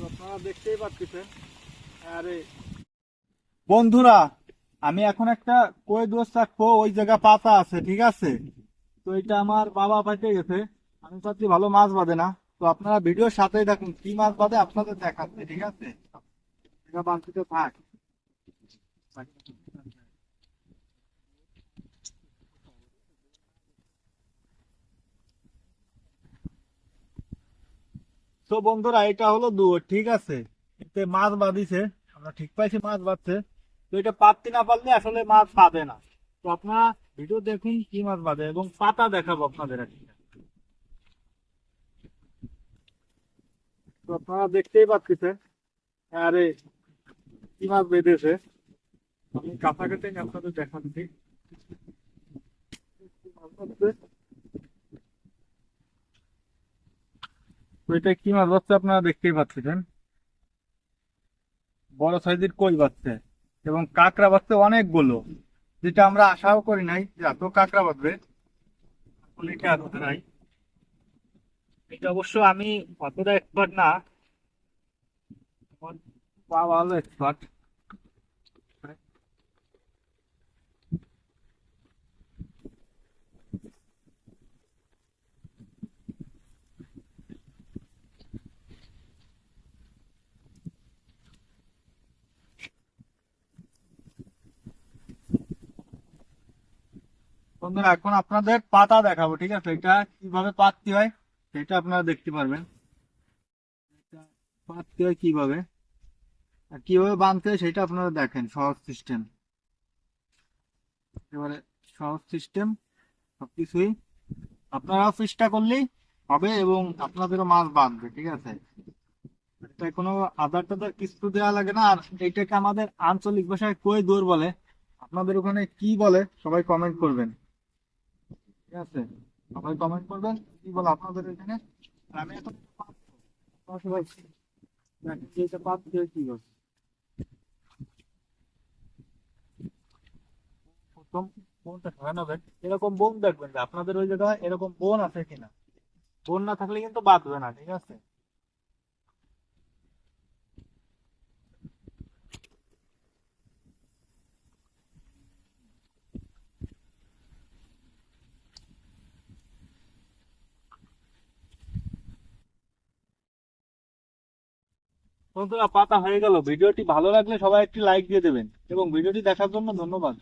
আপনারা দেখতেই পাচ্ছেন। আরে বন্ধুরা, আমি এখন একটা কই দোষ রাখবো, ওই জায়গা পাতা আছে, ঠিক আছে? তো এটা আমার বাবা পাইতে গেছে। আমি ভাবছি ভালো মাছ বাঁধে না। তো আপনারা ভিডিওর সাথেই দেখুন কি মাছ বাঁধে, আপনাদের দেখাচ্ছে, ঠিক আছে? এটা বাঁধতে থাক। তো বন্ধুরা, এটা হলো দুয়ো, ঠিক আছে? এতে মাছ বাঁধিছে, আমরা ঠিক পাইছি মাছ বাঁধছে। তো এটা পাততে না পারলে আসলে মাছ বাঁধে না। তো আপনারা ভিডিও দেখুন কি মাছ বাঁধে, এবং পাতা দেখাবো আপনাদের আর কি। তো আপনারা দেখতেই পাচ্ছেন। আরে কি মাছ বেঁধেছে, আমি কাছাকাছি নিয়ে আপনাদের দেখাচ্ছি। কি মাছ বাঁধছে। তো এটা কি মাছ বাঁধছে আপনারা দেখতেই পাচ্ছেন। বড় সাইজের কই বাঁধছে, এবং কাঁকড়া বাঁধছে অনেকগুলো, যেটা আমরা আশাও করি নাই যে এত কাঁকড়া বাঁধবে। অনেকে আর হতে নাই। এটা অবশ্য আমি অতটা এক্সপার্ট না, আমার বাবা ভালো এক্সপার্ট। বন্ধুরা, এখন আপনাদের পাতা দেখাবো, ঠিক আছে? এটা কিভাবে পাততে হয় সেটা আপনারা দেখতে পারবেন। এটা পাততে হয় কিভাবে, আর কিভাবে বাঁধতে হয় সেটা আপনারা দেখেন, সহজ সিস্টেম, একেবারে সহজ সিস্টেম। সবকিছুই আপনারাও চেষ্টা করলেই হবে, এবং আপনাদেরও মাছ বাঁধবে, ঠিক আছে? এটা কোনো আধার টাধার কিছু দেওয়া লাগে না। আর এইটাকে আমাদের আঞ্চলিক ভাষায় কই দৌড় বলে। আপনাদের ওখানে কি বলে সবাই কমেন্ট করবেন, ঠিক আছে? সবাই কমেন্ট করবেন কি বলে আপনাদের এখানে। আর আমি এখন সবাই দেখেন যে এটা পাচ্ছি কি করছে। প্রথম বোনটা সরানো হবে, এরকম বোন দেখবেন যে আপনাদের ওই জায়গায় এরকম বোন আছে কিনা। বোন না থাকলে কিন্তু বাঁধবে না, ঠিক আছে? বন্ধুরা, পাতা হয়ে গেল। ভিডিওটি ভালো লাগলে সবাই একটি লাইক দিয়ে দেবেন, এবং ভিডিওটি দেখার জন্য ধন্যবাদ।